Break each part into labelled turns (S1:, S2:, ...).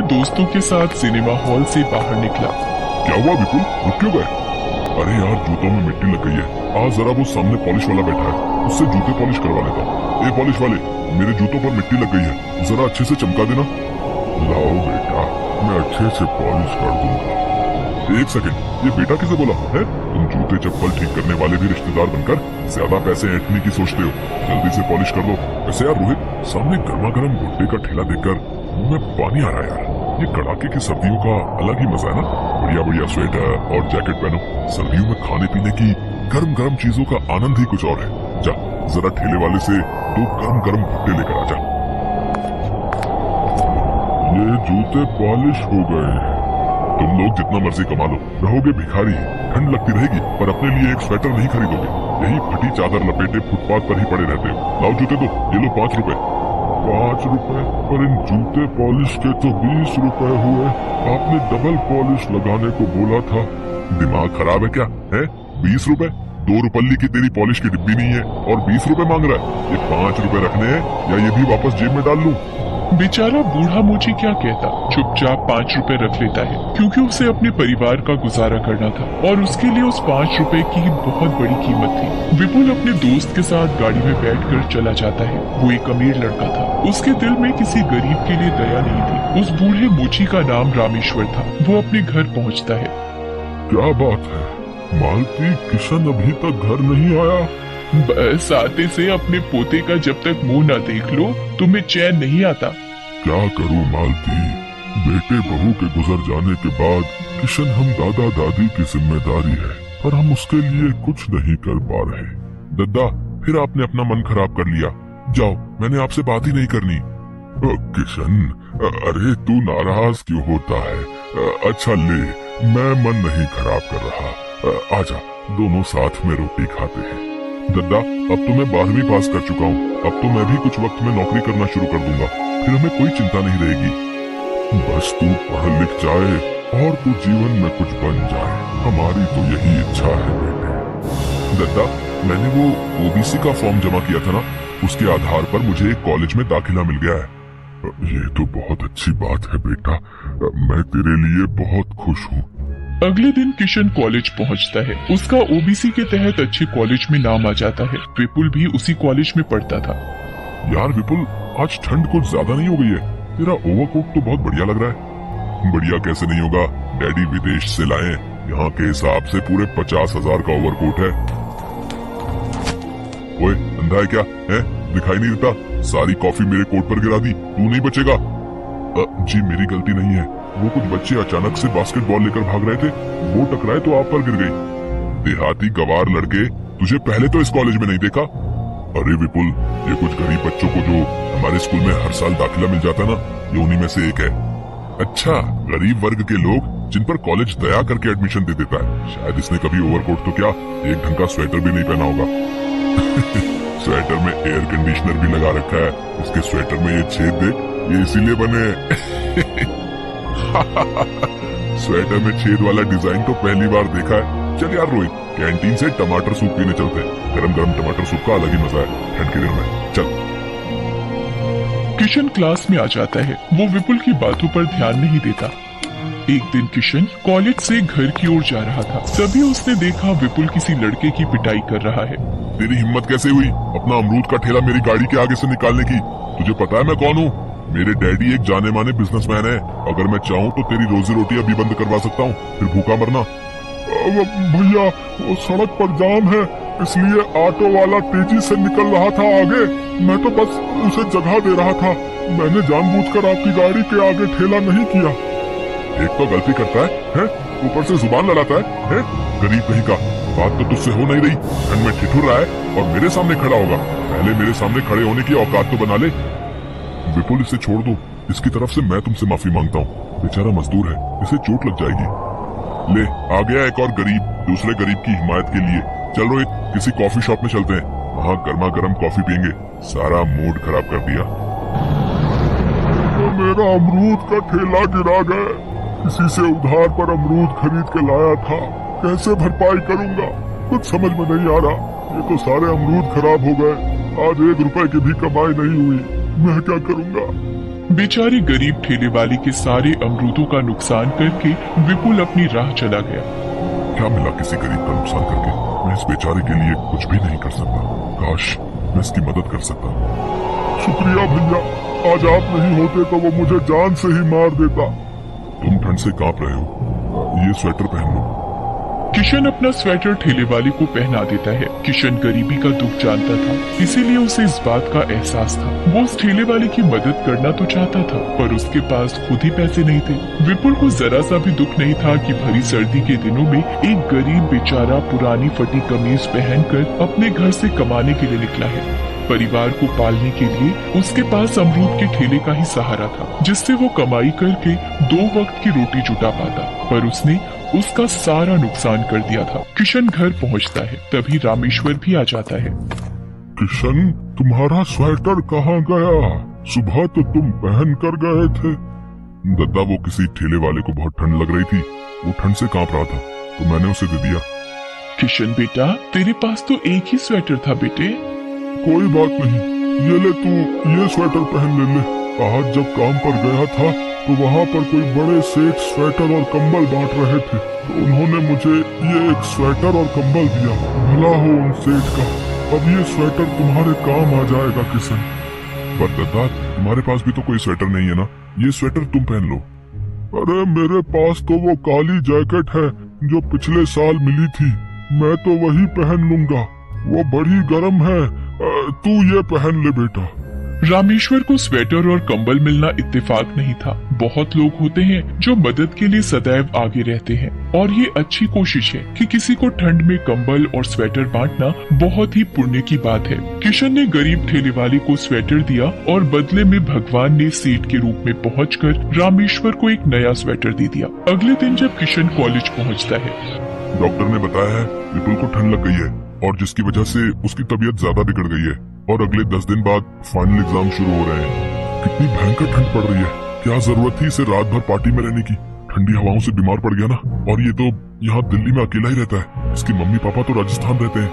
S1: दोस्तों के साथ सिनेमा हॉल से बाहर निकला।
S2: क्या हुआ विपुल, रुक क्यों गए? अरे यार, जूतों में मिट्टी लग गई है। आज जरा वो सामने पॉलिश वाला बैठा है, उससे जूते पॉलिश करवा लेता हूँ। ए पॉलिश वाले, मेरे जूतों पर मिट्टी लग गई है, जरा अच्छे से चमका देना। लाओ बेटा, मैं अच्छे से पॉलिश कर दूंगा। एक सेकंड, ये बेटा किसे बोला है? तुम जूते चप्पल ठीक करने वाले भी रिश्तेदार बनकर ज्यादा पैसे ऐंठने की सोचते हो। जल्दी से पॉलिश कर दो। वैसे यार रोहित, सामने गर्मा गर्म भुट्टे का ठेला देखकर मुंह में पानी आ रहा है यार। ये कड़ाके की सर्दियों का अलग ही मजा है ना। बढ़िया बढ़िया स्वेटर और जैकेट पहनो। सर्दियों में खाने पीने की गर्म गर्म चीजों का आनंद ही कुछ और है। जा जरा ठेले वाले से 2 गर्म गर्म भुट्टे लेकर आ जा। ये जूते पॉलिश हो गए हैं। तुम लोग जितना मर्जी कमा लो, रहोगे भिखारी। ठंड लगती रहेगी पर अपने लिए एक स्वेटर नहीं खरीदोगे। यही फटी चादर लपेटे फुटपाथ पर ही पड़े रहते हो। लाओ जूते दो, ये लो 5 रुपए। 5 रुपए? पर इन जूते पॉलिश के तो 20 रुपए हुए। आपने डबल पॉलिश लगाने को बोला था। दिमाग खराब है क्या है? 20 रुपए? 2 रुपल्ली की तेरी पॉलिश की डिब्बी नहीं है और 20 रुपए मांग रहा है। ये 5 रुपए रखने हैं या ये भी वापस जेब में डाल लूं?
S1: बेचारा बूढ़ा मोची क्या कहता, चुपचाप 5 रुपए रख लेता है, क्योंकि उसे अपने परिवार का गुजारा करना था और उसके लिए उस 5 रुपए की बहुत बड़ी कीमत थी। विपुल अपने दोस्त के साथ गाड़ी में बैठकर चला जाता है। वो एक अमीर लड़का था, उसके दिल में किसी गरीब के लिए दया नहीं थी। उस बूढ़े मोची का नाम रामेश्वर था। वो अपने घर पहुँचता है।
S2: क्या बात है मालती, किशन अभी तक घर नहीं आया?
S1: बस आते से अपने पोते का जब तक मुंह न देख लो तुम्हें चैन नहीं आता।
S2: क्या करूं मालती, बेटे बहू के गुजर जाने के बाद किशन हम दादा दादी की जिम्मेदारी है, पर हम उसके लिए कुछ नहीं कर पा रहे। दद्दा, फिर आपने अपना मन खराब कर लिया। जाओ, मैंने आपसे बात ही नहीं करनी। किशन, अरे तू नाराज क्यों होता है? अच्छा ले, मैं मन नहीं खराब कर रहा। आजा, दोनों साथ में रोटी खाते हैं। दद्दा, अब तो मैं 12वीं पास कर चुका हूँ। अब तो मैं भी कुछ वक्त में नौकरी करना शुरू कर दूंगा, फिर हमें कोई चिंता नहीं रहेगी। बस तू पढ़ लिख जाए और तू जीवन में कुछ बन जाए, हमारी तो यही इच्छा है बेटे। दद्दा, मैंने वो ओबीसी का फॉर्म जमा किया था ना, उसके आधार पर मुझे एक कॉलेज में दाखिला मिल गया है। ये तो बहुत अच्छी बात है बेटा, मैं तेरे लिए बहुत खुश हूँ।
S1: अगले दिन किशन कॉलेज पहुंचता है। उसका ओबीसी के तहत अच्छे कॉलेज में नाम आ जाता है। विपुल भी उसी कॉलेज में पढ़ता था।
S2: यार विपुल, आज ठंड कुछ ज्यादा नहीं हो गई है? तेरा ओवरकोट तो बहुत बढ़िया लग रहा है। बढ़िया कैसे नहीं होगा, डैडी विदेश से लाए। यहाँ के हिसाब से पूरे 50,000 का ओवरकोट है। ओए, अंधा है क्या है? दिखाई नहीं देता? सारी कॉफी मेरे कोट पर गिरा दी, तू नहीं बचेगा। जी मेरी गलती नहीं है, वो कुछ बच्चे अचानक से बास्केटबॉल लेकर भाग रहे थे, वो टकराए तो आप पर गिर गई। देहाती गवार लड़के, तुझे पहले तो इस कॉलेज में नहीं देखा? अरे विपुल, ये कुछ गरीब बच्चों को जो हमारे स्कूल में हर साल दाखिला मिल जाता ना, ये उन्हीं में से एक है। अच्छा, गरीब वर्ग के लोग जिन पर कॉलेज दया करके एडमिशन दे देता है। शायद इसने कभी ओवरकोट तो क्या, एक ढंग का स्वेटर भी नहीं पहना होगा। स्वेटर में एयर कंडीशनर भी लगा रखा है। इसके स्वेटर में ये छेद देख, ये इसीलिए बने। स्वेटर में छेद वाला डिजाइन तो पहली बार देखा है। चल यार रोहित, कैंटीन से टमाटर सूप पीने चलते हैं। गरम गरम टमाटर सूप का अलग ही मजा है ठंड के दिन में। चल।
S1: किशन क्लास में आ जाता है। वो विपुल की बातों पर ध्यान नहीं देता। एक दिन किशन कॉलेज से घर की ओर जा रहा था, तभी उसने देखा विपुल किसी लड़के की पिटाई कर रहा है।
S2: तेरी हिम्मत कैसे हुई अपना अमरूद का ठेला मेरी गाड़ी के आगे से निकालने की? तुझे पता है मैं कौन हूँ? मेरे डैडी एक जाने माने बिजनेसमैन है। अगर मैं चाहूँ तो तेरी रोजी रोटी अभी बंद करवा सकता हूँ, फिर भूखा मरना। भैया, वो सड़क पर जाम है, इसलिए ऑटो वाला तेजी से निकल रहा था आगे। मैं तो बस उसे जगह दे रहा था। मैंने जानबूझकर आपकी गाड़ी के आगे ठेला नहीं किया। एक तो गलती करता है, ऊपर से जुबान लड़ाता है? गरीब कहीं का, बात तो तुझसे हो नहीं रही। ठंड में ठिठुर रहा है और मेरे सामने खड़ा होगा। पहले मेरे सामने खड़े होने की औकात तो बना ले। विपुल, इसे छोड़ दो। इसकी तरफ से मैं तुमसे माफी मांगता हूँ। बेचारा मजदूर है, इसे चोट लग जाएगी। ले, आ गया एक और गरीब, दूसरे गरीब की हिमायत के लिए। चल रोहित, किसी कॉफी शॉप में चलते हैं, वहाँ गर्मा गर्म कॉफी पियेंगे। सारा मूड खराब कर दिया। मेरा अमरूद का ठेला गिरा गया। किसी से उधार पर अमरूद खरीद के लाया था, कैसे भरपाई करूंगा कुछ समझ में नहीं आ रहा। ये तो सारे अमरूद खराब हो गए। आज 1 रुपए की भी कमाई नहीं हुई, मैं क्या करूंगा?
S1: बेचारे गरीब ठेले वाले के सारे अमरूदों का नुकसान करके विपुल अपनी राह चला गया।
S2: क्या मिला किसी गरीब का नुकसान करके? मैं इस बेचारे के लिए कुछ भी नहीं कर सकता। काश मैं इसकी मदद कर सकता। शुक्रिया भैया, आज आप नहीं होते तो वो मुझे जान से ही मार देता। तुम ठंड से कांप रहे हो, ये स्वेटर पहन लो।
S1: किशन अपना स्वेटर ठेले वाले को पहना देता है। किशन गरीबी का दुख जानता था, इसीलिए उसे इस बात का एहसास था। वो उस ठेले वाले की मदद करना तो चाहता था, पर उसके पास खुद ही पैसे नहीं थे। विपुल को जरा सा भी दुख नहीं था कि भरी सर्दी के दिनों में एक गरीब बेचारा पुरानी फटी कमीज पहनकर अपने घर से कमाने के लिए निकला है। परिवार को पालने के लिए उसके पास अमरूद के ठेले का ही सहारा था, जिससे वो कमाई करके 2 वक्त की रोटी जुटा पाता। पर उसने उसका सारा नुकसान कर दिया था। किशन घर पहुंचता है, तभी रामेश्वर भी आ जाता है।
S2: किशन, तुम्हारा स्वेटर कहाँ गया? सुबह तो तुम पहन कर गए थे। दद्दा, वो किसी ठेले वाले को बहुत ठंड लग रही थी, वो ठंड से कांप रहा था तो मैंने उसे दे दिया।
S1: किशन बेटा, तेरे पास तो एक ही स्वेटर था बेटे।
S2: कोई बात नहीं, ये ले तू ये स्वेटर पहन ले। आज जब काम पर गया था तो वहाँ पर कोई बड़े सेठ स्वेटर और कंबल बांट रहे थे, तो उन्होंने मुझे ये एक स्वेटर और कंबल दिया। भला हो उन सेठ का, अब ये स्वेटर तुम्हारे काम आ जाएगा किशन। पर दद्दा, तुम्हारे पास भी तो कोई स्वेटर नहीं है ना, ये स्वेटर तुम पहन लो। अरे मेरे पास तो वो काली जैकेट है जो पिछले साल मिली थी, मैं तो वही पहन लूंगा, वो बड़ी गर्म है। तू ये पहन ले बेटा।
S1: रामेश्वर को स्वेटर और कंबल मिलना इत्तेफाक नहीं था। बहुत लोग होते हैं जो मदद के लिए सदैव आगे रहते हैं, और ये अच्छी कोशिश है कि किसी को ठंड में कंबल और स्वेटर बांटना बहुत ही पुण्य की बात है। किशन ने गरीब ठेले वाले को स्वेटर दिया और बदले में भगवान ने सेठ के रूप में पहुंचकर रामेश्वर को एक नया स्वेटर दे दिया। अगले दिन जब किशन कॉलेज पहुँचता है,
S2: डॉक्टर ने बताया है विपुल को ठंड लग गई है और जिसकी वजह से उसकी तबीयत ज्यादा बिगड़ गई है और अगले 10 दिन बाद फाइनल एग्जाम शुरू हो रहे हैं। कितनी भयंकर ठंड पड़ रही है, क्या जरूरत थी इसे रात भर पार्टी में रहने की? ठंडी हवाओं से बीमार पड़ गया ना, और ये तो यहाँ दिल्ली में अकेला ही रहता है, इसके मम्मी पापा तो राजस्थान रहते हैं।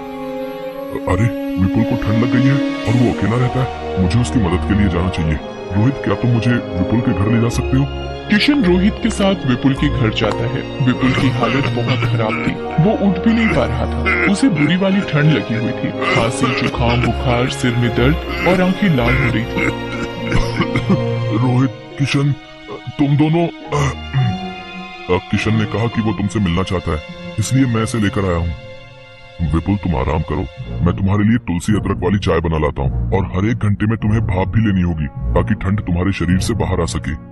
S2: अरे विपुल को ठंड लग गई है और वो अकेला रहता है, मुझे उसकी मदद के लिए जाना चाहिए। रोहित, क्या तुम मुझे विपुल के घर ले जा सकते हो?
S1: किशन रोहित के साथ विपुल के घर जाता है। विपुल की हालत बहुत खराब थी, वो उठ भी नहीं पा रहा था। उसे बुरी वाली ठंड लगी हुई थी, खांसी, जुकाम, बुखार, सिर में दर्द और आंखें लाल हो रही थी।
S2: रोहित, किशन, तुम दोनों। किशन ने कहा कि वो तुमसे मिलना चाहता है, इसलिए मैं इसे लेकर आया हूँ। विपुल, तुम आराम करो, मैं तुम्हारे लिए तुलसी अदरक वाली चाय बना लाता हूँ, और हर 1 घंटे में तुम्हें भाप भी लेनी होगी ताकि ठंड तुम्हारे शरीर से बाहर आ सके।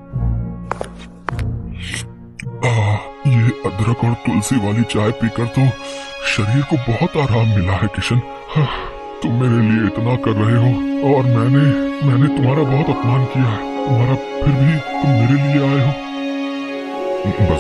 S2: ये अदरक और तुलसी वाली चाय पीकर तो शरीर को बहुत आराम मिला है किशन। तुम मेरे लिए इतना कर रहे हो और मैंने तुम्हारा बहुत अपमान किया है, तुम्हारा, फिर भी तुम मेरे लिए आए हो।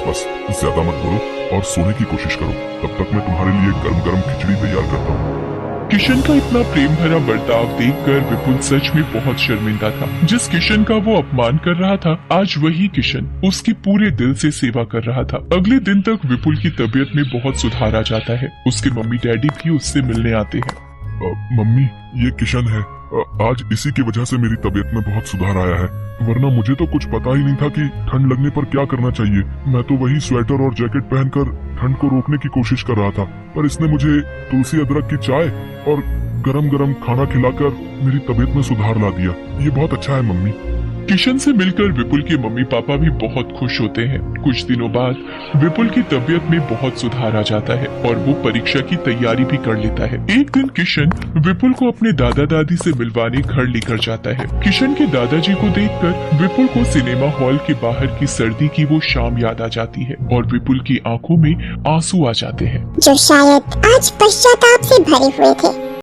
S2: बस ज्यादा मत बोलो और सोने की कोशिश करो, तब तक मैं तुम्हारे लिए गरम गरम खिचड़ी तैयार करता हूँ।
S1: किशन का इतना प्रेम भरा बर्ताव देखकर विपुल सच में बहुत शर्मिंदा था। जिस किशन का वो अपमान कर रहा था, आज वही किशन उसकी पूरे दिल से सेवा कर रहा था। अगले दिन तक विपुल की तबीयत में बहुत सुधार आ जाता है। उसके मम्मी डैडी भी उससे मिलने आते हैं।
S2: मम्मी, ये किशन है, आज इसी की वजह से मेरी तबीयत में बहुत सुधार आया है, वरना मुझे तो कुछ पता ही नहीं था कि ठंड लगने पर क्या करना चाहिए। मैं तो वही स्वेटर और जैकेट पहनकर ठंड को रोकने की कोशिश कर रहा था, पर इसने मुझे तुलसी अदरक की चाय और गरम गरम खाना खिलाकर मेरी तबीयत में सुधार ला दिया। ये बहुत अच्छा है मम्मी।
S1: किशन से मिलकर विपुल के मम्मी पापा भी बहुत खुश होते हैं। कुछ दिनों बाद विपुल की तबीयत में बहुत सुधार आ जाता है और वो परीक्षा की तैयारी भी कर लेता है। एक दिन किशन विपुल को अपने दादा दादी से मिलवाने घर लेकर जाता है। किशन के दादाजी को देखकर विपुल को सिनेमा हॉल के बाहर की सर्दी की वो शाम याद आ जाती है और विपुल की आंखों में आंसू आ जाते हैं,
S3: जो शायद आज पश्चाताप से भरे हुए थे।